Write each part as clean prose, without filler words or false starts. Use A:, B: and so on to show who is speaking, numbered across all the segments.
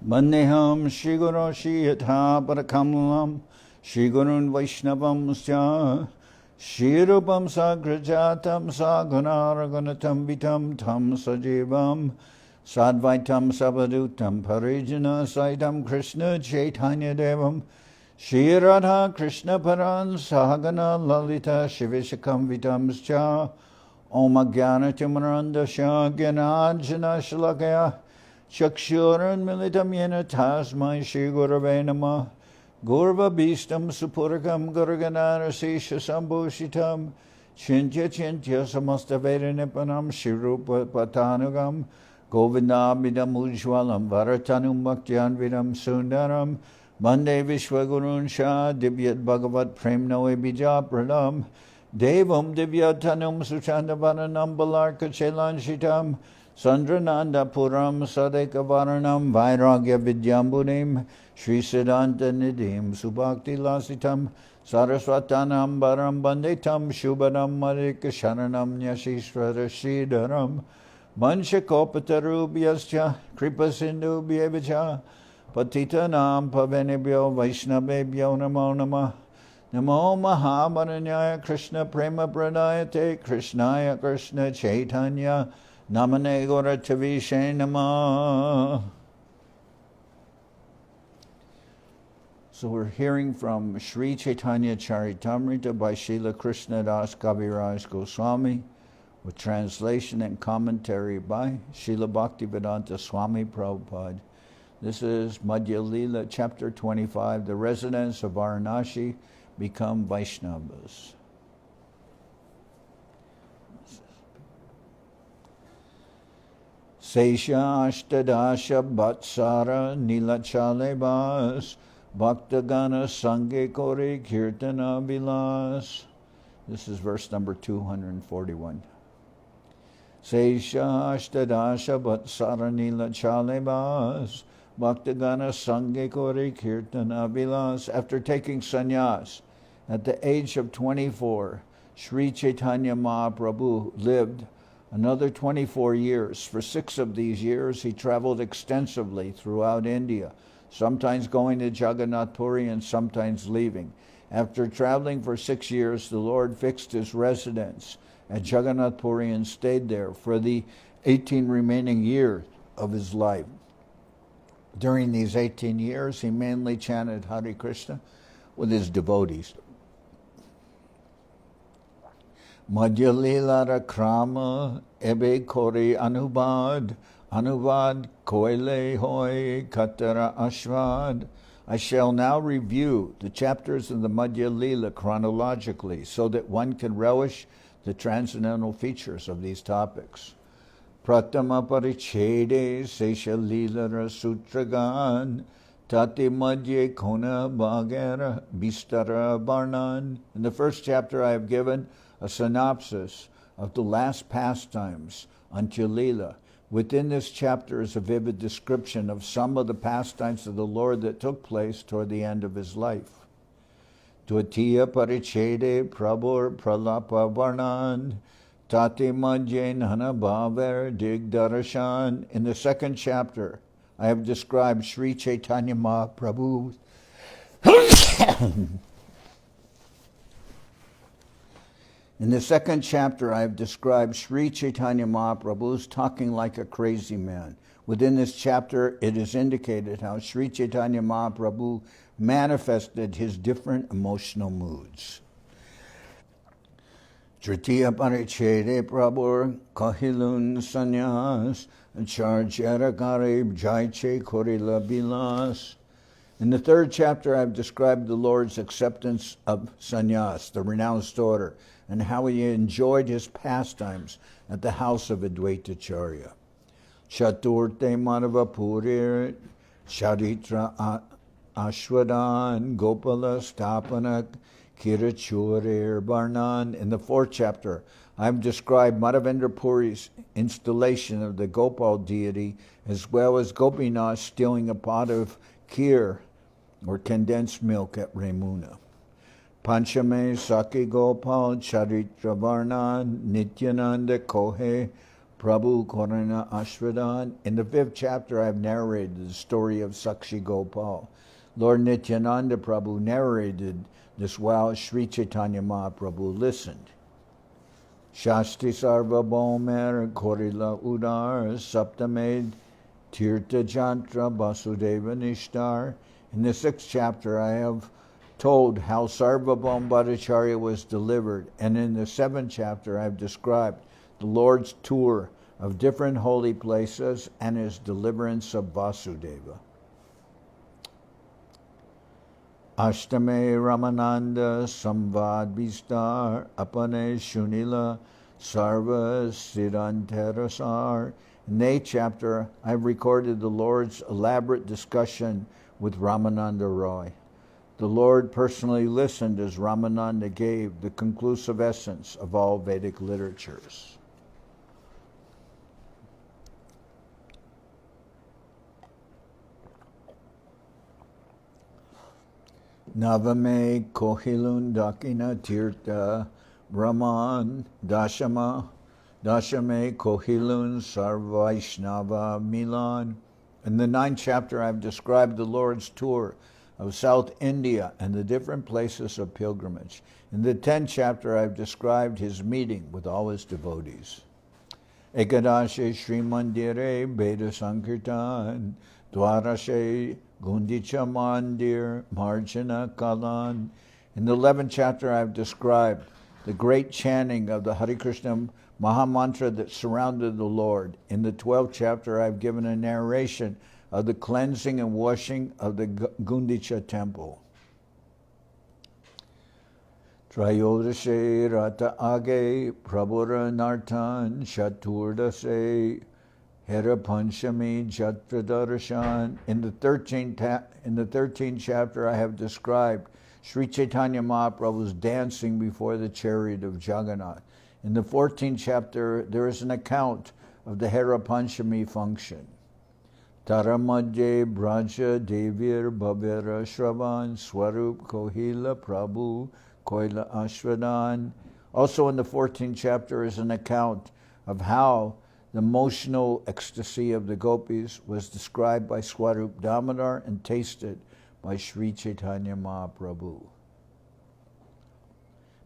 A: Bandeham Shri Guru Shri Yatha Parakamalam Shri Gurun Vaishnavam Sya Shri Rupam Sagrajatam Sagunaraganatam Vitam Tam Sajivam Sadvaitam Sabadutam Parijana Saitam Krishna Chaitanya Devam Shri Radha Krishna Paran Sahagana Lalita Shivishakam Vitam Sya Om Agyana Timarandasya Gyanajana Shalakaya Chakshuran Militam Yena Tasmai Shri Gurave Namah Gurva Bhistam Supurakam Gurganara Sesha Sambhushitam Chintya Chintya Samasta Veda Nipanam Shri Rupa Patanugam Govindabhidam Ujwalam Varatanum Bhaktyan Vidam Sundaram Mande Vishwagurun Shah Divyat Bhagavat Prem Noe Bija Pradam Devam Divyatanum Suchandavananam Balarka Chelanchitam Sandrananda Puram Sadeka Varanam Vairagya Vidyambunim Sri Siddhanta Nidhim Subhakti Lasitam Saraswatanam Baram Banditam Shubhadam Marika Sharanam Nyashishvara Sridharam Manshakopatarubyascha Kripasindubhyevacha Patitanam Pavenibhyo Vaishnavebhyo Namo Namah Namo Mahamaranyaya Krishna Prema Pradayate Krishnaya Krishna Chaitanya Namane Gauratavishe Namah. So we're hearing from Sri Chaitanya Charitamrita by Srila Krishnadas Kaviraj Goswami with translation and commentary by Srila Bhaktivedanta Swami Prabhupada. This is Madhya-lila, chapter 25, the residents of Varanasi become Vaishnavas. Sesha Ashtadasha Bhatsara Nilachalebas Bhaktagana Sange Kore Kirtana Vilas. This is verse number 241. Sesha Ashtadasha Bhatsara Nilachalebas Bhaktagana Sange Kore Kirtana Vilas. After taking sannyas at the age of 24, Sri Chaitanya Mahaprabhu lived another 24 years. For 6 of these years, he traveled extensively throughout India, sometimes going to Jagannath Puri and sometimes leaving. After traveling for 6 years, the Lord fixed his residence at Jagannath Puri and stayed there for the 18 remaining years of his life. During these 18 years, he mainly chanted Hare Krishna with his devotees. Madhya-lila Rakrama Ebe Kori Anubad Koile Hoy Katara Ashvad. I shall now review the chapters in the Madhya-lila chronologically so that one can relish the transcendental features of these topics. Pratama Parichede Sesha Lila Sutragan Tati Madhye Kona Bhagara Bistara Barnan. In the first chapter I have given a synopsis of the last pastimes until Lila. Within this chapter is a vivid description of some of the pastimes of the Lord that took place toward the end of his life. Dvatiya Parichede Prabhur Pralapa Varnan Tati Madhye Nana Bhaver Digdarashan. In the second chapter, I have described Sri Chaitanya Mahaprabhu In the second chapter, I have described Sri Chaitanya Mahaprabhu's talking like a crazy man. Within this chapter, it is indicated how Sri Chaitanya Mahaprabhu manifested his different emotional moods. Tritiya Parichede Prabhur Kahilun Sanyas Charjara Garib Jaiche Korila Bilas. In the third chapter, I have described the Lord's acceptance of sannyas, the renounced order, and how he enjoyed his pastimes at the house of Advaita Acharya. Chaturte Madhavapurir Charitra Ashwadan Gopala Stapanak Kirachurir Barnan. In the fourth chapter, I have described Madhavendra Puri's installation of the Gopal deity, as well as Gopinath stealing a pot of kheer, or condensed milk, at Remuna. Panchame Saki Gopal Charitra Varnan Nityananda Kohe Prabhu Korana Ashradan. In the 5th chapter, I have narrated the story of Sakshi Gopal. Lord Nityananda Prabhu narrated this while Sri Chaitanya Mahaprabhu listened. Shasti Sarva Bhaumer Korila Udar Saptamed Tirtha Jantra Vasudeva Nishtar. In the 6th chapter, I have told how Sarvabhaum Bhattacharya was delivered, and in the 7th chapter, I have described the Lord's tour of different holy places and his deliverance of Vasudeva. Ashtame Ramananda Samvad Vistar Apane Shunila Sarva Siddhantarasar. In the 8th chapter, I have recorded the Lord's elaborate discussion with Ramananda Roy. The Lord personally listened as Ramananda gave the conclusive essence of all Vedic literatures. Navame Kohilun Dakina Tirtha Brahman Dashame Kohilun Sarvaishnava Milan. In the 9th chapter, I have described the Lord's tour of South India and the different places of pilgrimage. In the 10th chapter, I have described his meeting with all his devotees. Ekadashe Sri Mandire Veda Sankirtan Dwarashe Gundicha Mandir Marjana Kalan. In the 11th chapter, I have described the great chanting of the Hare Krishna Mahamantra that surrounded the Lord. In the 12th chapter, I have given a narration of the cleansing and washing of the Gundicha temple. Trayodashe Rata Age Prabhura Nartan Shaturdase Hera Panchami Jatradarshan. In the 13th chapter, I have described Sri Chaitanya Mahaprabhu's dancing before the chariot of Jagannath. In the 14th chapter, there is an account of the Hera Panchami function. Taramadye Braja Devir Bhavera Shravan Swarup Kohila Prabhu Koila Ashradan. Also in the 14th chapter is an account of how the emotional ecstasy of the gopis was described by Swarup Damodar and tasted by Sri Chaitanya Mahaprabhu.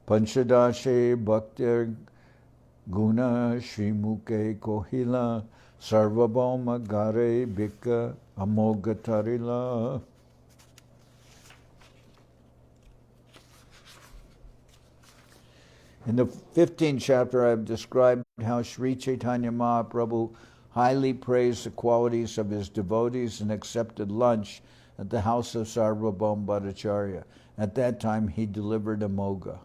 A: Panchadashe Bhaktir Guna Srimuke Kohila Sarvabhauma Gare Bhikka Amogatarila. In the 15th chapter, I have described how Sri Chaitanya Mahaprabhu highly praised the qualities of his devotees and accepted lunch at the house of Sarvabhaum Bhattacharya. At that time, he delivered a moga.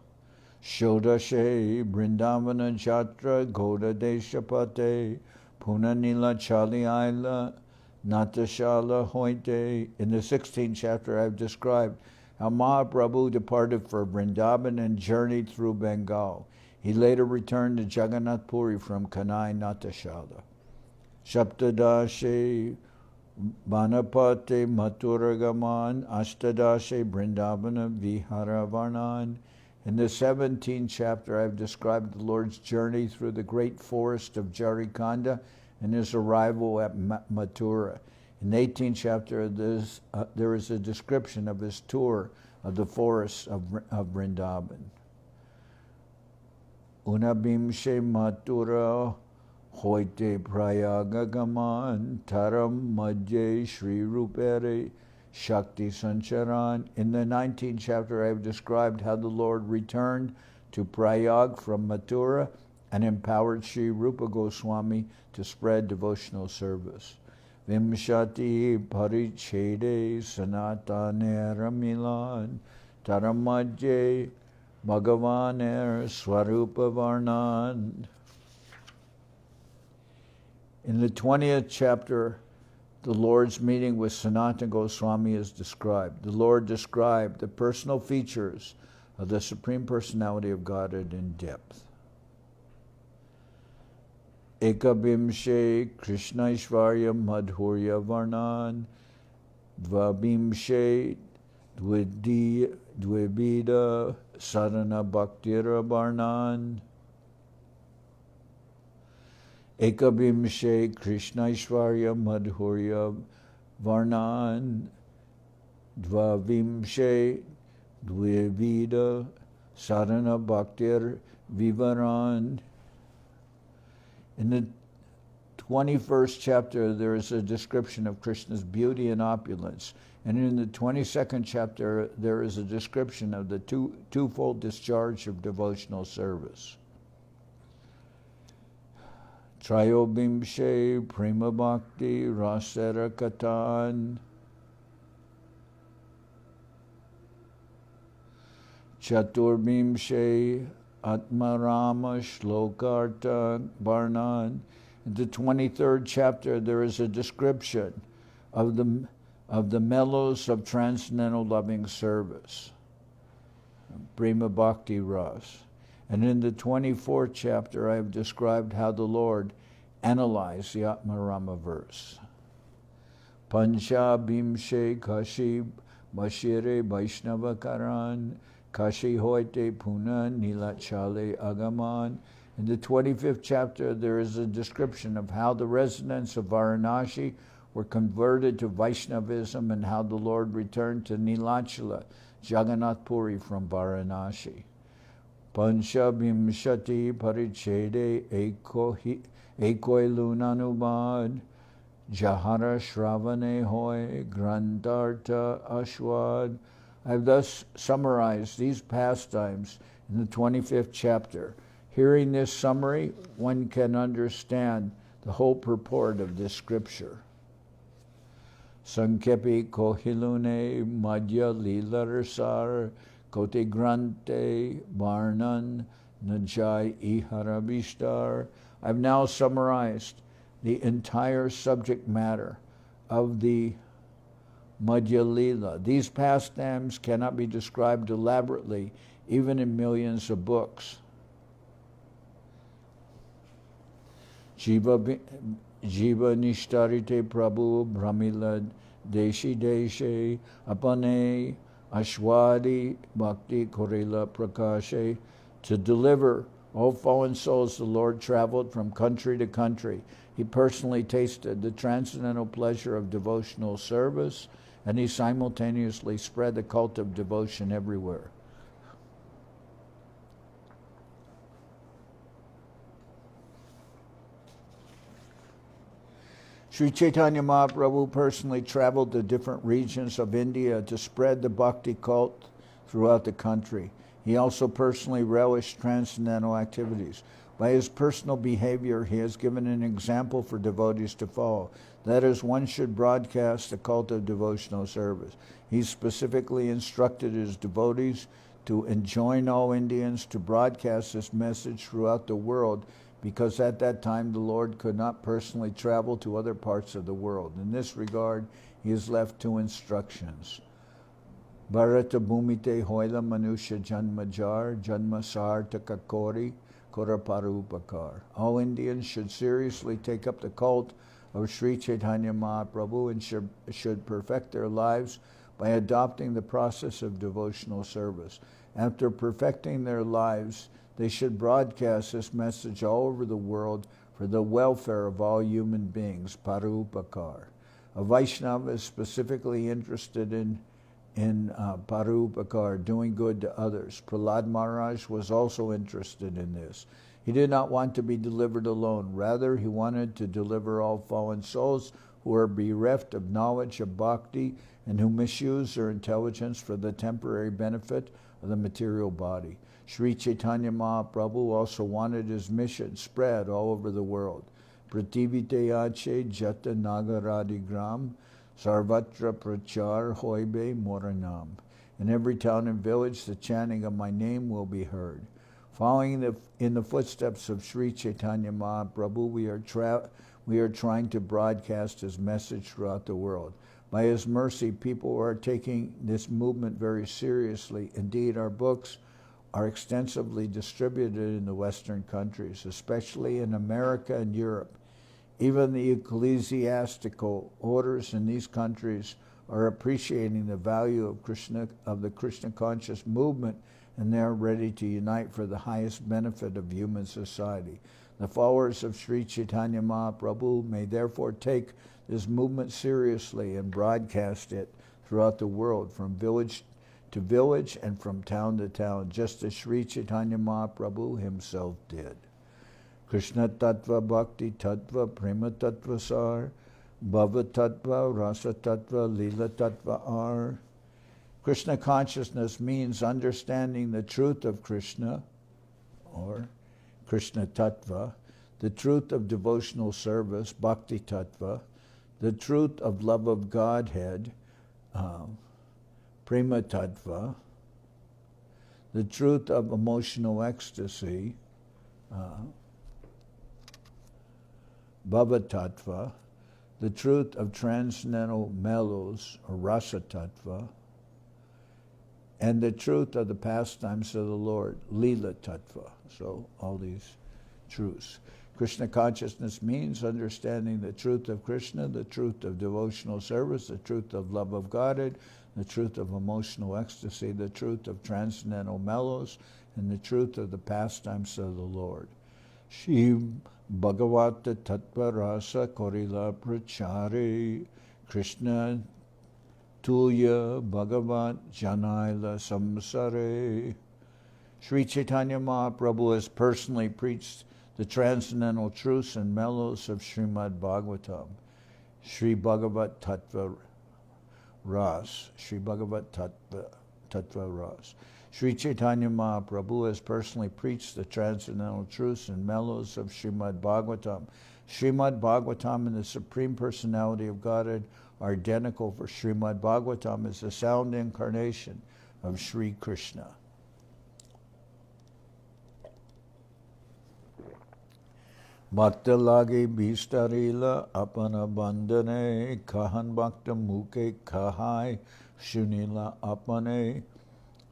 A: Shodashe Vrindavana Jatra Goda Deshapate Punanila Chaliaila Natashala Hointe. In the 16th chapter, I have described how Mahaprabhu departed for Vrindaban and journeyed through Bengal. He later returned to Jagannath Puri from Kanai Natashala. Shaptadashe Banapate Mathuragaman Ashtadashe Vrindavana Vihara Varnan. In the 17th chapter, I have described the Lord's journey through the great forest of Jarikhanda and his arrival at Mathura. In the 18th chapter, there is a description of his tour of the forests of Vrindaban. Unabimshe Mathura Hoite Prayagagaman Taram Madhye Shri Rupere Shakti Sancharan. In the 19th chapter, I have described how the Lord returned to Prayag from Mathura and empowered Sri Rupa Goswami to spread devotional service. Vimshati Parichede Sanatanera Milan Taramadje Bhagavaner Swarupa Varnan. In the 20th chapter, the Lord's meeting with Sanatan Goswami is described. The Lord described the personal features of the Supreme Personality of Godhead in depth. Ekabimshe Krishna Ishvarya Madhurya Varnan Dvabimshe Dvibida Sadhana Bhaktira Varnan. Ekabimshe Krishnaishvarya Madhurya Varnan Dvavimshe Dvivida Sadhana Bhaktir Vivaran. In the 21st chapter, there is a description of Krishna's beauty and opulence. And in the 22nd chapter, there is a description of the twofold discharge of devotional service. Trayobimshe Prema Bhakti Rasera Katan Chaturbimshe Atmarama Shlokarta Barnan. In the 23rd chapter, there is a description of the mellows of transcendental loving service, Prema Bhakti Ras. And in the 24th chapter, I have described how the Lord analyzed the Atmarama verse. Pancha Bimshe Kashi Bashire Vaishnava Karan Kashi Hoite Puna Nilachale Agaman. In the 25th chapter, there is a description of how the residents of Varanasi were converted to Vaishnavism and how the Lord returned to Nilachala, Jagannath Puri from Varanasi. Pancha Bimshati Parichede Ekoi Lunanubad Jahara Shravane Hoy Grandarta Ashwad. I have thus summarized these pastimes in the 25th chapter. Hearing this summary, one can understand the whole purport of this scripture. Sankepi kohilune Madhya-lila rasar kote grante varnan najai iharabishtar. I've now summarized the entire subject matter of the Madhya-lila. These pastimes cannot be described elaborately, even in millions of books. Jiva nishtarite Prabhu Brahmila Deshi Deshe Apane Ashwadi Bhakti Korila Prakashe. To deliver all fallen souls, the Lord traveled from country to country. He personally tasted the transcendental pleasure of devotional service, and he simultaneously spread the cult of devotion everywhere. Sri Chaitanya Mahaprabhu personally traveled to different regions of India to spread the bhakti cult throughout the country. He also personally relished transcendental activities. By his personal behavior, he has given an example for devotees to follow. That is, one should broadcast the cult of devotional service. He specifically instructed his devotees to enjoin all Indians to broadcast this message throughout the world, because at that time the Lord could not personally travel to other parts of the world. In this regard, he has left two instructions. Bharata bhumite hoila manusha janmajar janma sartaka kori koraparupakar. All Indians should seriously take up the cult of Sri Chaitanya Mahaprabhu and should perfect their lives by adopting the process of devotional service. After perfecting their lives, they should broadcast this message all over the world for the welfare of all human beings, Parupakar. A Vaishnava is specifically interested in Parupakar, doing good to others. Prahlad Maharaj was also interested in this. He did not want to be delivered alone. Rather, he wanted to deliver all fallen souls who are bereft of knowledge of bhakti and who misuse their intelligence for the temporary benefit of the material body. Sri Chaitanya Mahaprabhu also wanted his mission spread all over the world. Prativite ache jata nagaradigram sarvatra prachar hoibe moranam. In every town and village, the chanting of my name will be heard. Following in the footsteps of Sri Chaitanya Mahaprabhu, we are trying to broadcast his message throughout the world. By his mercy, people are taking this movement very seriously. Indeed, our books are extensively distributed in the Western countries, especially in America and Europe. Even the ecclesiastical orders in these countries are appreciating the value of the Krishna conscious movement, and they are ready to unite for the highest benefit of human society. The followers of Sri Chaitanya Mahaprabhu may therefore take this movement seriously and broadcast it throughout the world, from village to village and from town to town, just as Sri Chaitanya Mahaprabhu himself did. Krishna Tattva, Bhakti Tattva, Prema Tattva Sar, Bhava Tattva, Rasa Tattva, Lila Tattva Ar. Krishna consciousness means understanding the truth of Krishna, or Krishna Tattva, the truth of devotional service, Bhakti Tattva, the truth of love of Godhead, Prema Tattva, the truth of emotional ecstasy, Bhava Tattva, the truth of transcendental mellows, or Rasa Tattva, and the truth of the pastimes of the Lord, Lila Tattva. So all these truths. Krishna consciousness means understanding the truth of Krishna, the truth of devotional service, the truth of love of Godhead, the truth of emotional ecstasy, the truth of transcendental mellows, and the truth of the pastimes of the Lord. Shri Bhagavata Tattva Rasa Korila Prachari Krishna Tulya Bhagavat Janila Samsare. Sri Chaitanya Mahaprabhu has personally preached the transcendental truths and mellows of Srimad Bhagavatam. Sri Bhagavat Tattva Ras. Sri Bhagavat Tattva Ras. Sri Chaitanya Mahaprabhu has personally preached the transcendental truths and mellows of Srimad Bhagavatam. Srimad Bhagavatam and the Supreme Personality of Godhead are identical, for Srimad Bhagavatam is the sound incarnation of Sri Krishna. Bhakta lagi bistarila apana bandhane kahan bhakta muke kahai shunila apane.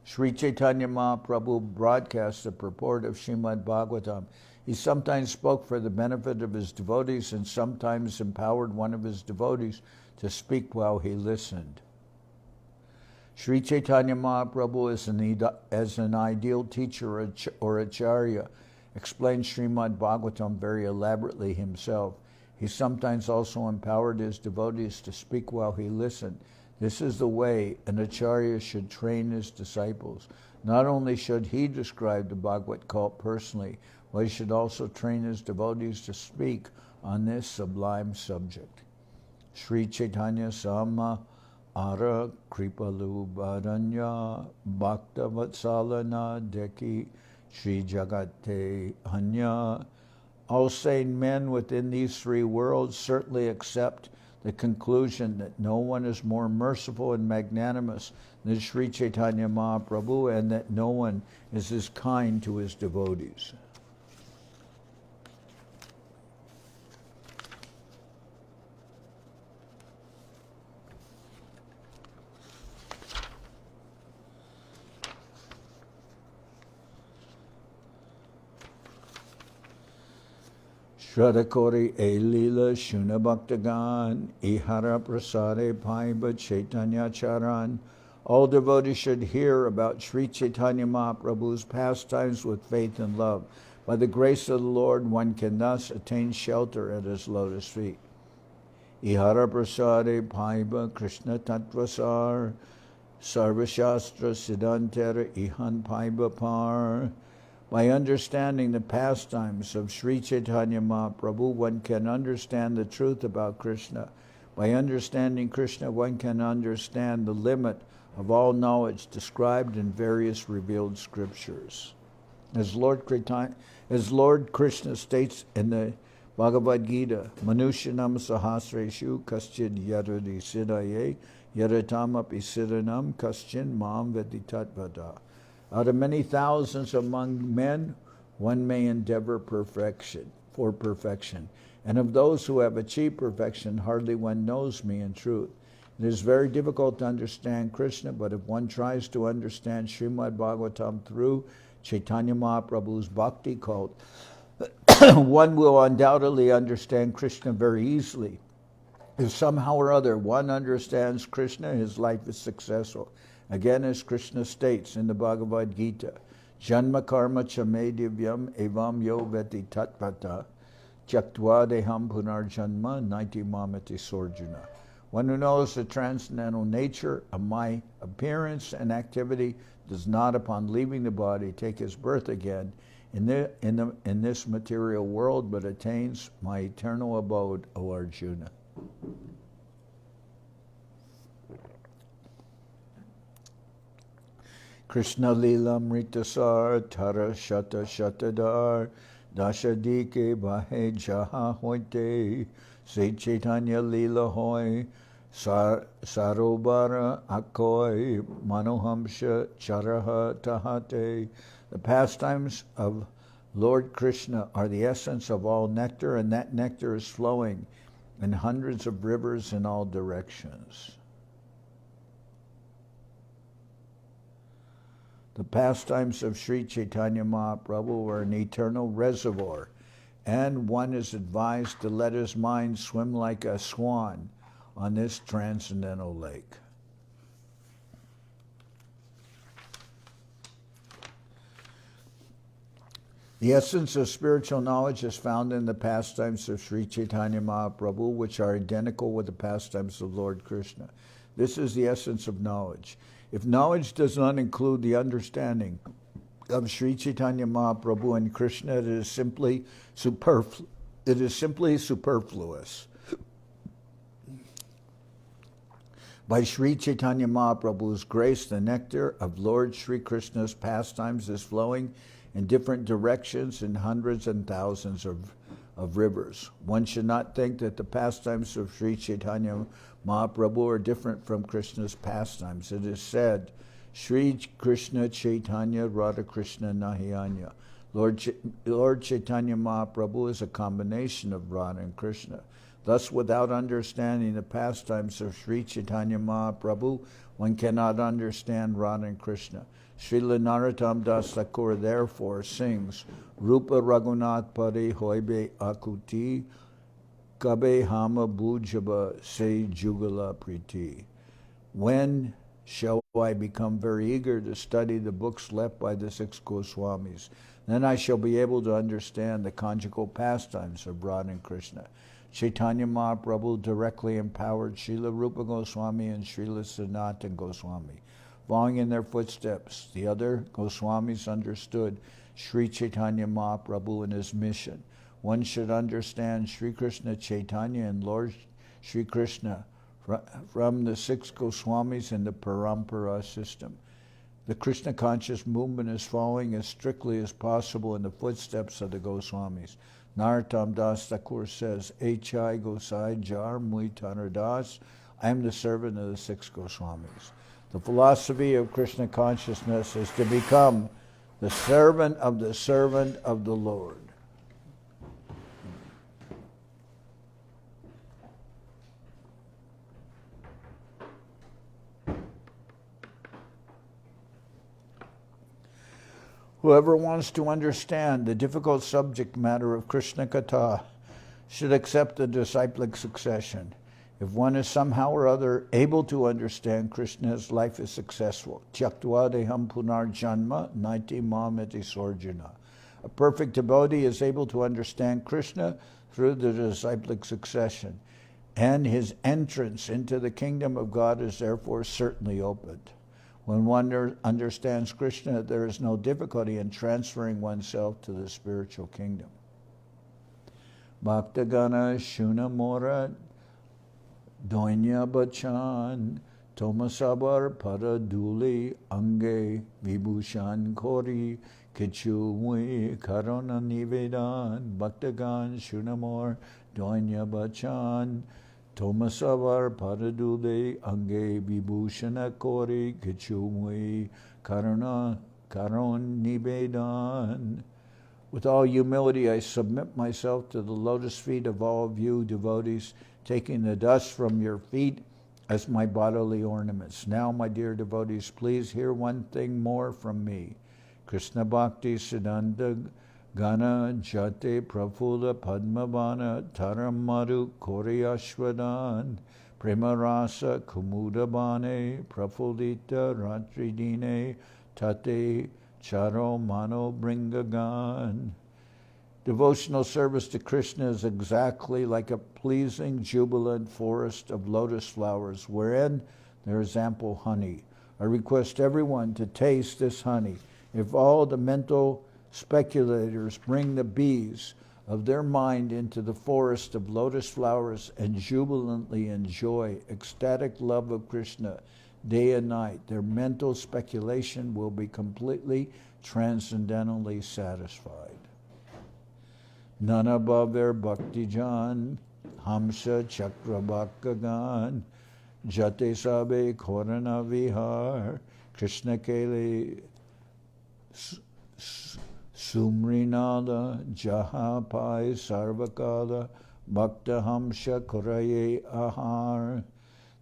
A: Sri Chaitanya Mahaprabhu broadcasts the purport of Srimad Bhagavatam. He sometimes spoke for the benefit of his devotees and sometimes empowered one of his devotees to speak while he listened. Sri Chaitanya Mahaprabhu, as an ideal teacher or acharya, explained Srimad Bhagavatam very elaborately himself. He sometimes also empowered his devotees to speak while he listened. This is the way an acharya should train his disciples. Not only should he describe the Bhagavad cult personally, but he should also train his devotees to speak on this sublime subject. Sri Chaitanya Sama Ara Kripalu Bharanya Bhakta Vatsalana Deki Sri Jagate Hanya. All sane men within these three worlds certainly accept the conclusion that no one is more merciful and magnanimous than Sri Chaitanya Mahaprabhu, and that no one is as kind to his devotees. Shradakori Elila Shuna Bhaktagan Ihara Prasade Paiba Chaitanya Charan. All devotees should hear about Sri Chaitanya Mahaprabhu's pastimes with faith and love. By the grace of the Lord, one can thus attain shelter at his lotus feet. Ihara Prasade Paiba Krishna Tattvasar Sarvashastra Siddhantera Ihan Paiba Par. By understanding the pastimes of Sri Chaitanya Mahaprabhu, one can understand the truth about Krishna. By understanding Krishna, one can understand the limit of all knowledge described in various revealed scriptures. As Lord Krishna states in the Bhagavad Gita, Manushanam sahasreshu kaschid yadadi siddhaye yadatamap isidanam kaschin mam veditatvada. Out of many thousands among men, one may endeavor for perfection. And of those who have achieved perfection, hardly one knows me in truth. It is very difficult to understand Krishna, but if one tries to understand Srimad Bhagavatam through Chaitanya Mahaprabhu's Bhakti cult, one will undoubtedly understand Krishna very easily. If somehow or other one understands Krishna, his life is successful. Again, as Krishna states in the Bhagavad Gita, Janma karma chame divyam evam yo veti tatvata Tyaktva deham punarjanma naiti mamati sorjuna. One who knows the transcendental nature of my appearance and activity does not, upon leaving the body, take his birth again in this material world, but attains my eternal abode, O Arjuna. Krishna Lila Mritasar Tara Shata Shatadar Dashadike Bahe Jaha Hoite Sri Chaitanya Lila Hoy Sarobara Akoy Manohamsha Charaha Tahate. The pastimes of Lord Krishna are the essence of all nectar, and that nectar is flowing in hundreds of rivers in all directions. The pastimes of Sri Chaitanya Mahaprabhu are an eternal reservoir, and one is advised to let his mind swim like a swan on this transcendental lake. The essence of spiritual knowledge is found in the pastimes of Sri Chaitanya Mahaprabhu, which are identical with the pastimes of Lord Krishna. This is the essence of knowledge. If knowledge does not include the understanding of Sri Chaitanya Mahaprabhu and Krishna, it is simply superfluous. By Sri Chaitanya Mahaprabhu's grace, the nectar of Lord Sri Krishna's pastimes is flowing in different directions in hundreds and thousands of rivers. One should not think that the pastimes of Sri Chaitanya Mahaprabhu are different from Krishna's pastimes. It is said, Sri Krishna Chaitanya Radha Krishna Nahiyanya. Lord Chaitanya Mahaprabhu is a combination of Radha and Krishna. Thus, without understanding the pastimes of Sri Chaitanya Mahaprabhu, one cannot understand Radha and Krishna. Srila Narottam Das Thakur therefore sings, Rupa Raghunath Pade Hoibe Akuti Kabe Hama Bujaba Se Jugala Priti. When shall I become very eager to study the books left by the six Goswamis? Then I shall be able to understand the conjugal pastimes of Radha and Krishna. Chaitanya Mahaprabhu directly empowered Srila Rupa Goswami and Srila Sanatan Goswami. Following in their footsteps, the other Goswamis understood Sri Chaitanya Mahaprabhu and his mission. One should understand Sri Krishna Chaitanya and Lord Sri Krishna from the six Goswamis in the Parampara system. The Krishna conscious movement is following as strictly as possible in the footsteps of the Goswamis. Narottam Das Thakur says, H.I. Gosai Jar Mui Tanar Das, I am the servant of the six Goswamis. The philosophy of Krishna consciousness is to become the servant of the Lord. Whoever wants to understand the difficult subject matter of Krishna Katha should accept the disciplic succession. If one is somehow or other able to understand Krishna, his life is successful. Tyaktva deham punar janma naiti mameti sorjuna. A perfect devotee is able to understand Krishna through the disciplic succession, and his entrance into the kingdom of God is therefore certainly opened. When one understands Krishna, there is no difficulty in transferring oneself to the spiritual kingdom. Bhaktagana Shunamora Doinya Bachan Tomasabar Paraduli Ange Vibhushan Kori Kichu Mui Karona Nivedan Bhaktagan Shunamor Doinya Bachan Tomasavar Paradule Ange Vibhushana Kori Kichumui Karon Nivedan. With all humility, I submit myself to the lotus feet of all of you devotees, taking the dust from your feet as my bodily ornaments. Now, my dear devotees, please hear one thing more from me. Krishna Bhakti Siddhanta Gana Jate Prafula Padmavana Taramadu Koryashvadan Premarasa Kumudabane Prafulita Ratridine Tate charo mano bringagan. Devotional service to Krishna is exactly like a pleasing, jubilant forest of lotus flowers, wherein there is ample honey. I request everyone to taste this honey. If all the mental speculators bring the bees of their mind into the forest of lotus flowers and jubilantly enjoy ecstatic love of Krishna day and night, their mental speculation will be completely transcendentally satisfied. Nana Bhaver Bhakti Jan, Hamsa Chakrabhakagan, Jate Sabe Korana Vihar, Krishna Kele Sumrinala, Jahapai Sarvakala, Bhakta Hamsa Kuraye Ahar.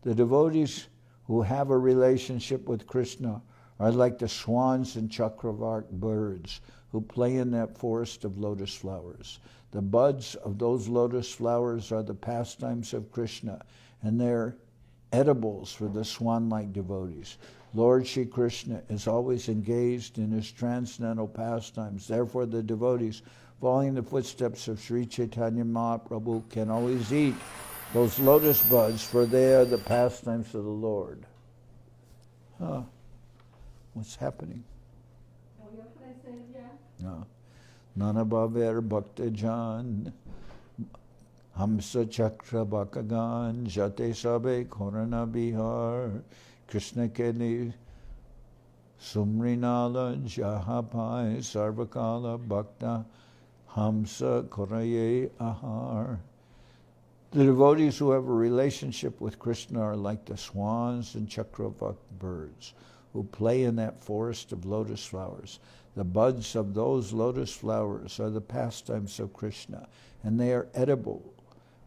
A: The devotees who have a relationship with Krishna are like the swans and chakravark birds who play in that forest of lotus flowers. The buds of those lotus flowers are the pastimes of Krishna, and they're edibles for the swan-like devotees. Lord Shri Krishna is always engaged in his transcendental pastimes. Therefore, the devotees following the footsteps of Sri Chaitanya Mahaprabhu can always eat those lotus buds, for they are the pastimes of the Lord. What's happening? No. Nana Bhaver Bhakta Jan, Hamsa Chakra Bhakagan, Jate Sabe Korana Bihar, Krishna Keli Sumrinala, Jahapai Sarvakala, Bhakta Hamsa Koraye Ahar. The devotees who have a relationship with Krishna are like the swans and chakravark birds who play in that forest of lotus flowers. The buds of those lotus flowers are the pastimes of Krishna, and they are edible,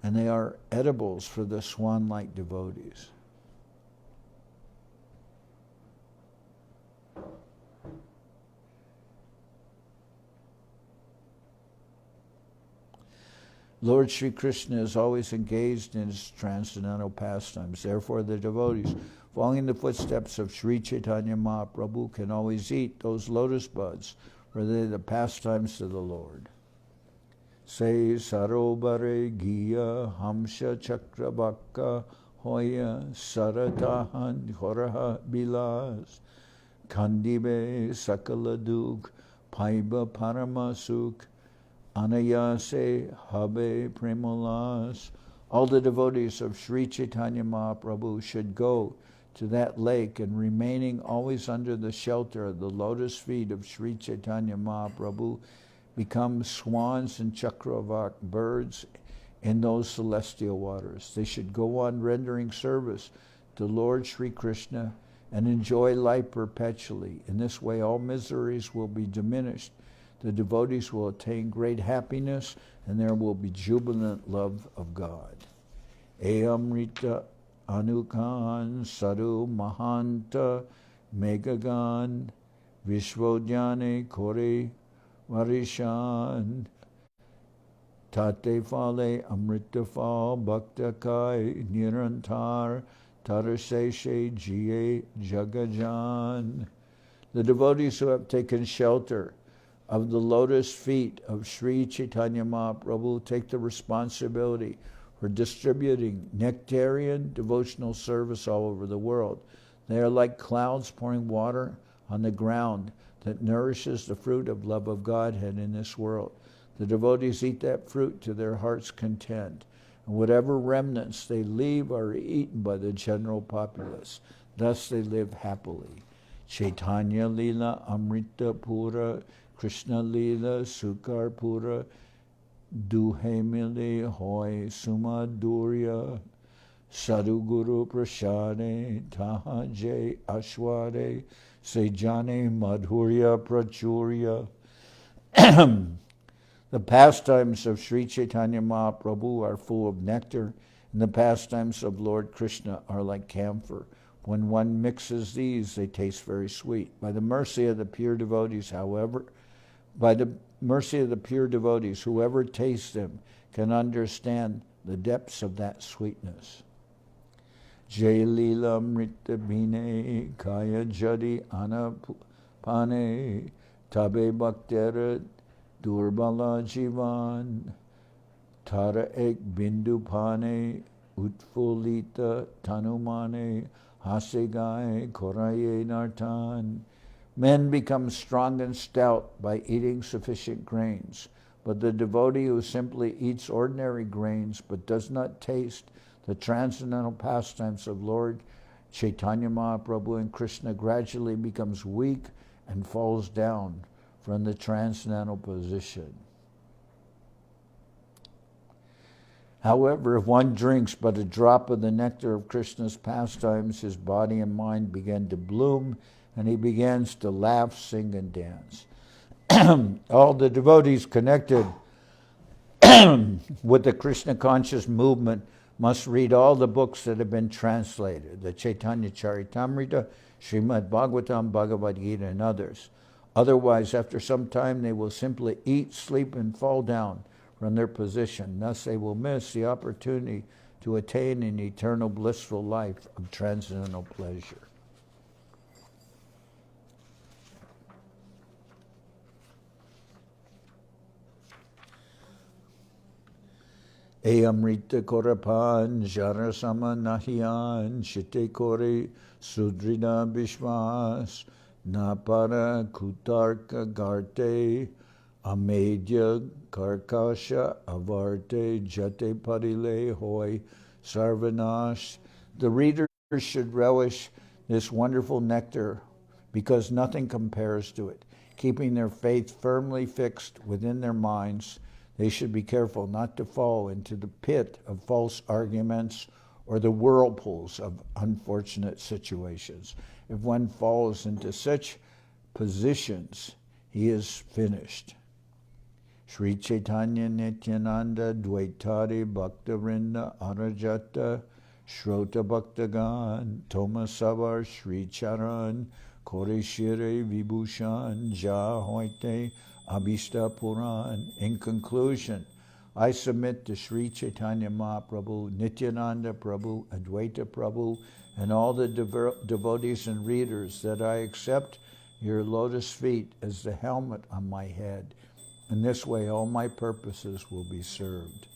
A: and they are edibles for the swan-like devotees. Lord Shri Krishna is always engaged in his transcendental pastimes. Therefore, the devotees following the footsteps of Sri Chaitanya Mahaprabhu can always eat those lotus buds, for they are the pastimes of the Lord. Say sarobare giya hamsha chakrabhaka hoya saratahan horaha bilas kandibe sakaladuk paiba paramasuk anayase habe premolas. All the devotees of Sri Chaitanya Mahaprabhu should go to that lake, and remaining always under the shelter of the lotus feet of Sri Chaitanya Mahaprabhu, become swans and chakravark birds in those celestial waters. They should go on rendering service to Lord Sri Krishna and enjoy life perpetually. In this way, all miseries will be diminished. The devotees will attain great happiness, and there will be jubilant love of God. Eamrita Anukan Sadhu Mahanta Megagan Vishvodhyane Kore Varishan Tate Fale Amrita Fal Bhakta Kai Nirantar Taraseshe Jiye Jagajan. The devotees who have taken shelter of the lotus feet of Sri Chaitanya Mahaprabhu take the responsibility for distributing nectarian devotional service all over the world. They are like clouds pouring water on the ground that nourishes the fruit of love of Godhead in this world. The devotees eat that fruit to their heart's content, and whatever remnants they leave are eaten by the general populace. Thus they live happily. Chaitanya Lila Amrita Pura, Krishna Lila Sukar Pura, Duhemili Hoy Sumadurya, Sadhuguru Prashade, Tahaje Ashware, Sejane Madhurya Prachurya. The pastimes of Sri Chaitanya Mahaprabhu are full of nectar, and the pastimes of Lord Krishna are like camphor. When one mixes these, they taste very sweet. By the mercy of the pure devotees, whoever tastes them can understand the depths of that sweetness. Jai Lila Mrita Bine Kaya Jadi Anapane tabe bhaktera durbala jivan, tara ek bindu pane, utfulita tanumane, hasegai koraye nartan. Men become strong and stout by eating sufficient grains, but the devotee who simply eats ordinary grains but does not taste the transcendental pastimes of Lord Chaitanya Mahaprabhu and Krishna gradually becomes weak and falls down from the transcendental position. However, if one drinks but a drop of the nectar of Krishna's pastimes, his body and mind begin to bloom, and he begins to laugh, sing, and dance. All the devotees connected with the Krishna conscious movement must read all the books that have been translated, the Chaitanya Charitamrita, Srimad Bhagavatam, Bhagavad Gita, and others. Otherwise, after some time, they will simply eat, sleep, and fall down from their position. Thus, they will miss the opportunity to attain an eternal blissful life of transcendental pleasure. Amrita korapan jarasama nahiyan shite kore sudrida bishwas napara kutarka garte amedya karkasha avarte jate parile hoy sarvanash. The readers should relish this wonderful nectar because nothing compares to it. Keeping their faith firmly fixed within their minds, they should be careful not to fall into the pit of false arguments or the whirlpools of unfortunate situations. If one falls into such positions, he is finished. Sri Chaitanya Nityananda Dvaitari Bhakta-vrinda Arajata Shrota Bhaktagan Toma Savar Sri Charan Kore Shire Vibhushan Ja Hoite Abhishta Puran. In conclusion, I submit to Sri Chaitanya Mahaprabhu, Nityananda Prabhu, Advaita Prabhu, and all the devotees and readers that I accept your lotus feet as the helmet on my head. In this way, all my purposes will be served.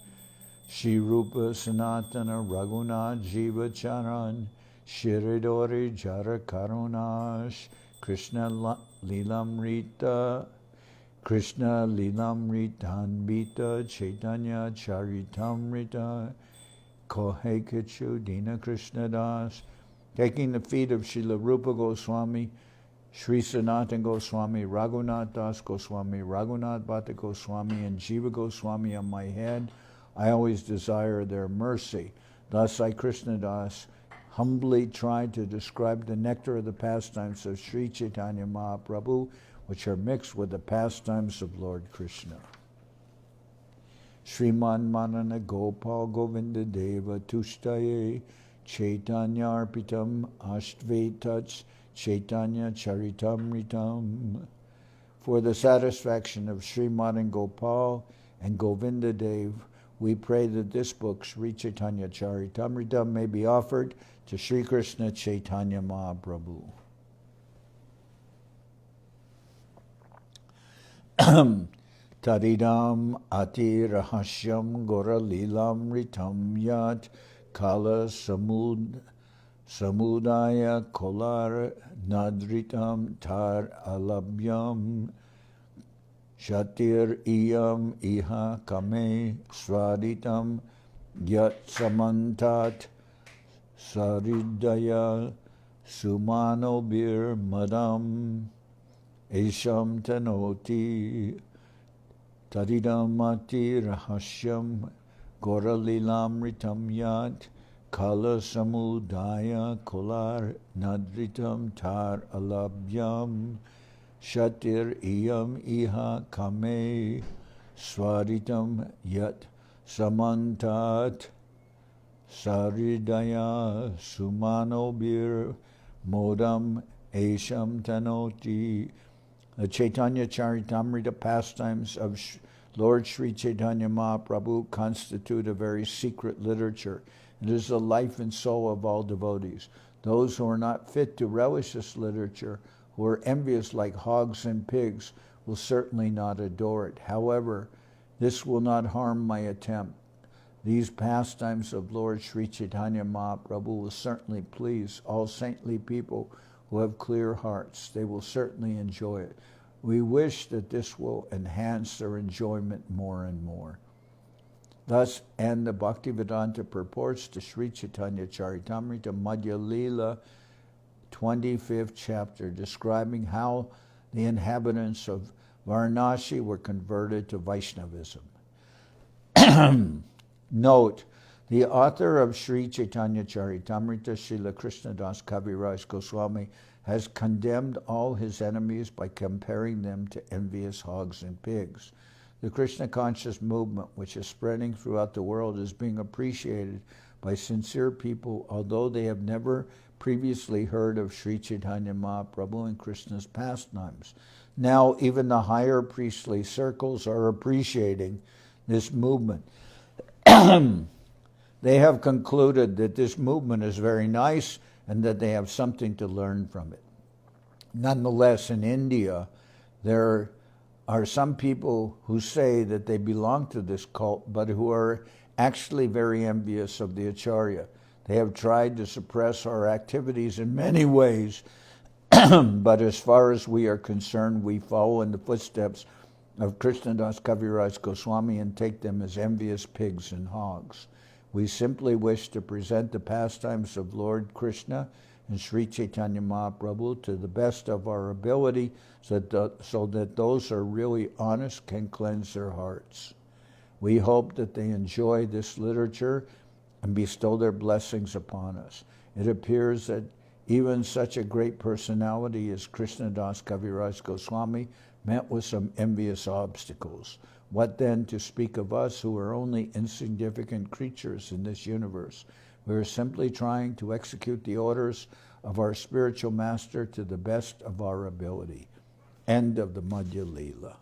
A: Shri Rupa Sanatana Raghunath Jiva Charan Shiridori Jara Karunash Krishna Lilamrita Krishna Lilamritanbita Chaitanya Charitamrita Kohekachu Dina Krishnadas. Taking the feet of Srila Rupa Goswami, Sri Sanatan Goswami, Raghunath Das Goswami, Raghunath Bhatta Goswami, and Jiva Goswami on my head, I always desire their mercy. Thus I, Krishnadas, humbly tried to describe the nectar of the pastimes of Sri Chaitanya Mahaprabhu, which are mixed with the pastimes of Lord Krishna. Sriman Manana Gopal Govinda Deva Tushtaye Chaitanya Arpitam Ashtvetats Chaitanya Charitamritam. For the satisfaction of Sriman Gopal and Govinda Dev, we pray that this book, Sri Chaitanya Charitamrita, may be offered to Sri Krishna Chaitanya Mahaprabhu. Taridam ati rahasyam gora lilam ritam yat kala samudaya kolar nadritam tar alabhyam shatir iyam iha kame swaditam yat samantat saridaya sumanobir madam Esham tanoti taridamati rahasyam goralilamritam yat kala samudaya kolar nadritam tar alabhyam shatir iyam iha kame swaritam yat samantat saridaya sumanobir modam esham tanoti. The Chaitanya Charitamrita pastimes of Lord Sri Chaitanya Mahaprabhu constitute a very secret literature. It is the life and soul of all devotees. Those who are not fit to relish this literature who are envious like hogs and pigs will certainly not adore it. However, this will not harm my attempt. These pastimes of Lord Sri Chaitanya Mahaprabhu will certainly please all saintly people who have clear hearts. They will certainly enjoy it. We wish that this will enhance their enjoyment more and more. Thus end the Bhaktivedanta purports to Sri Chaitanya Charitamrita Madhya-lila, 25th chapter, describing how the inhabitants of Varanasi were converted to Vaishnavism. Note, the author of Sri Chaitanya Charitamrita, Srila Krishnadas Kaviraj Goswami, has condemned all his enemies by comparing them to envious hogs and pigs. The Krishna conscious movement, which is spreading throughout the world, is being appreciated by sincere people, although they have never previously heard of Sri Chaitanya Mahaprabhu and Krishna's pastimes. Now, even the higher priestly circles are appreciating this movement. They have concluded that this movement is very nice and that they have something to learn from it. Nonetheless, in India, there are some people who say that they belong to this cult, but who are actually very envious of the Acharya. They have tried to suppress our activities in many ways, but as far as we are concerned, we follow in the footsteps of Krishnadas Kaviraj Goswami and take them as envious pigs and hogs. We simply wish to present the pastimes of Lord Krishna and Sri Chaitanya Mahaprabhu to the best of our ability so that those who are really honest can cleanse their hearts. We hope that they enjoy this literature and bestow their blessings upon us. It appears that even such a great personality as Krishnadas Kaviraj Goswami met with some envious obstacles. What then to speak of us who are only insignificant creatures in this universe? We are simply trying to execute the orders of our spiritual master to the best of our ability. End of the Madhya-lila.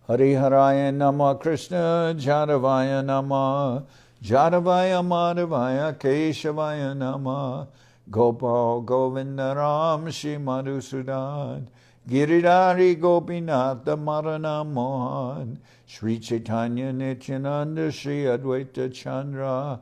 A: Hariharaya Nama Krishna Jadavaya Nama Jadavaya Madhavaya Keshavaya Nama Gopal Govinda Ram Shri Madhusudan Giridhari Gopinatha Marana Mohan Sri Chaitanya Nityananda Sri Advaita Chandra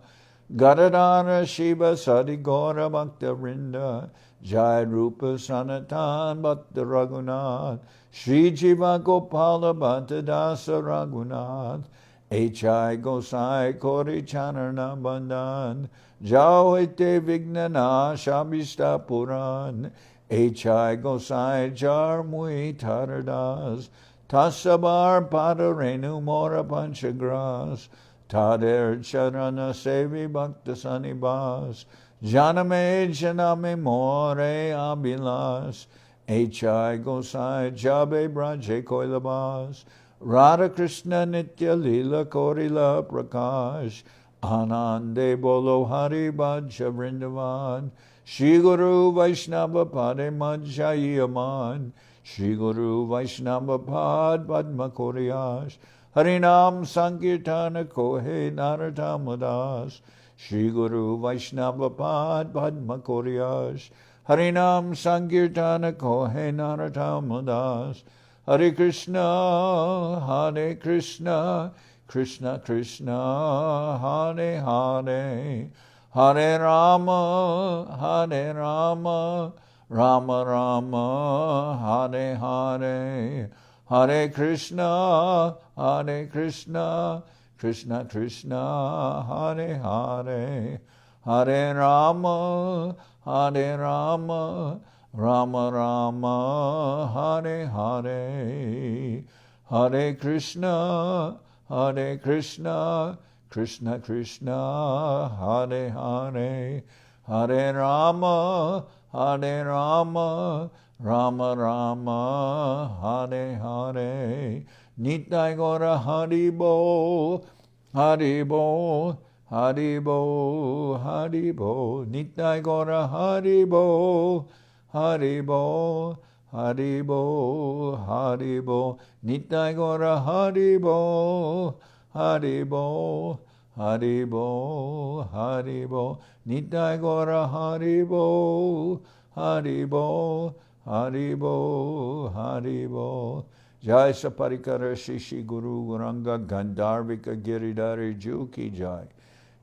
A: Gadadhara Shiva Sadi Gaura Bhakta Vrinda Jai Rupa Sanatan Bhatta Raghunath Sri Jiva Gopala Bhatta Dasa Raghunath H.I. Gosai Kori Chanarna Bandhan Jao Ete Vignana Shabishta Puran H.I. Gosai Jar Mui Taradas Tasabar Padarenu Mora Panchagras Tader Charana Sevi Bhakta Sanibas Janame Janame More Abilas H.I. Gosai Jabe Braje Koilabas Radha Krishna Nitya Lila Korila Prakash Anande Bolo Hari Bhaja Vrindavan Shri Guru Vaishnava Pade Madhyayaman Shri Guru Vaishnava Pad Padma Koryash Harinam Sankirtana Kohe Naratamadas Shri Guru Vaishnava Pad Padma Koryash Harinam Sankirtana Kohe Naratamadas Hare Krishna, Krishna Krishna, Hare Hare, Hare Rama, Rama Rama, Hare Hare, Hare Krishna, Krishna Krishna, Hare Hare, Hare Rama, Rama Rama, Hare Hare, Hare Krishna, Krishna Krishna, Hare Hare, Hare Rama, Rama Rama, Hare Hare, Nitai Gora Haribo, Haribo, Haribo, Haribo, Nitai Gora Haribo, Haribo, Haribo, Haribo, Nitai Gora Haribo, Haribo, Haribo, Haribo, Nitai Gora Haribo, Haribo, Haribo, Haribo. Jai Saparikara Shishi Guru Guranga Gandharvika Giridhari Ju Ki Jai.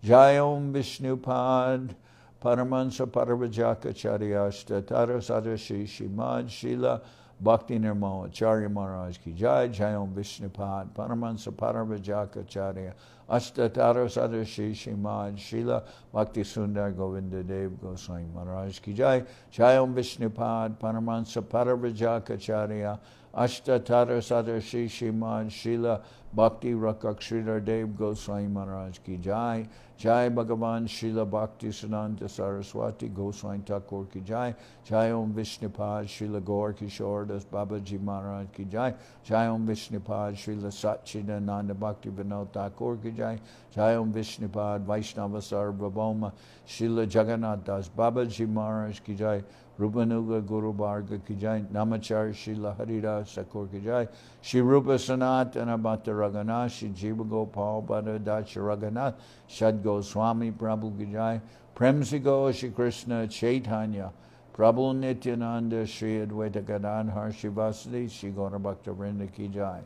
A: Jai Om Vishnupad Paramansa Paravajaka Charyashta Tara Sadashi Shimad Srila Bhakti Nirmal Acharya Maharaj Ki Jai. Jai Om Vishnupad Paramansa Paravajaka Charya Ashta Tara Sadashi Shimad Srila Bhakti Sundar Govinda Dev Goswami Maharaj Ki Jai. Jai Om Vishnupad Paramansa Paravajaka Charya Ashta Tara Sadashi Shimad Srila Bhakti Rakak Sridhar Dev Goswami Maharaj Ki Jai. Jai Bhagavan Srila Bhakti Sananta Saraswati Goswami Thakur Ki Jai. Jai Om Vishnupad Srila Gaur Kishore Das Babaji Maharaj Ki Jai. Jai Om Vishnupad Srila Satchidananda Bhakti Vinod Thakur Ki Jai. Jai Om Vishnupad Vaishnavas Sarvabhauma Srila Jagannath Das Babaji Maharaj Ki Jai. Rupanuga Guru Bharga Ki Jai. Namachar Srila Haridas Thakur Ki Jai. Shri Rupa Sanatana Bhatta Raghunath. Shri Jiva Gopal Bhatta Dacha Raghunath. Shad Goswami Prabhu Ki Jai. Premsigo Shri Krishna Chaitanya Prabhu Nityananda Shri Advaita Gadadhar Shivasadi Shri Gaura Bhakta Vrinda Ki Jai.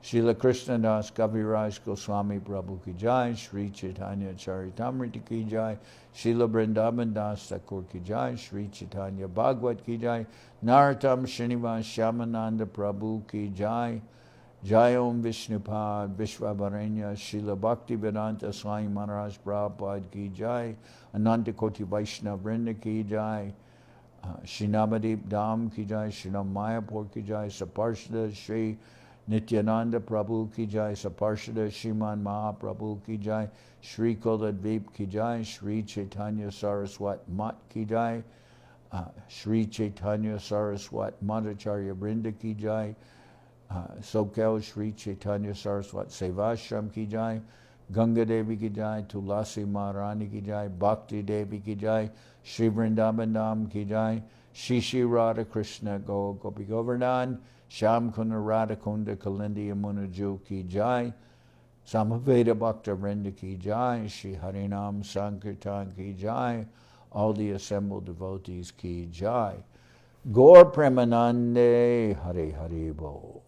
A: Srila Krishnadas Kaviraj Goswami Prabhu Ki Jai. Sri Chaitanya Charitamrita Ki Jai. Srila Vrindaban Das Thakur Ki Jai. Sri Chaitanya Bhagavat Ki Jai. Narottam Srinivas Shyamananda Prabhu Ki Jai. Jai Om Vishnupad Vishwavaranya Srila Bhakti Vedanta Swami Maharaj Prabhupada Ki Jai. Ananta Koti Vaishnava Vrinda Ki Jai. Shri Navadip Dham Ki Jai. Shri Mayapur Ki Jai. Saparshada Shri Nityananda Prabhu Ki Jai. Saparshada Srimad Mahaprabhu Ki Jai. Shri Koladvip Ki Jai. Sri Chaitanya Saraswat Mat Ki Jai. Sri Chaitanya Saraswat Madhacharya Vrinda Ki Jai. Soquel Sri Chaitanya Saraswat Seva Ashram Ki Jai. Ganga Devi Ki Jai. Tulasi Maharani Ki Jai. Bhakti Devi Ki Jai. Shri Vrindaban Dham Ki Jai. Shri Shri Radha Krishna Gopi Govardhan. Sham Kunda Radha Kunda Kalindi Yamuna Ju Ki Jai. Samaveda Bhakta Vrinda Ki Jai. Shri Harinam Sankirtan Ki Jai. All the assembled devotees Ki Jai. Gaur Premanande Hare Hare Bo.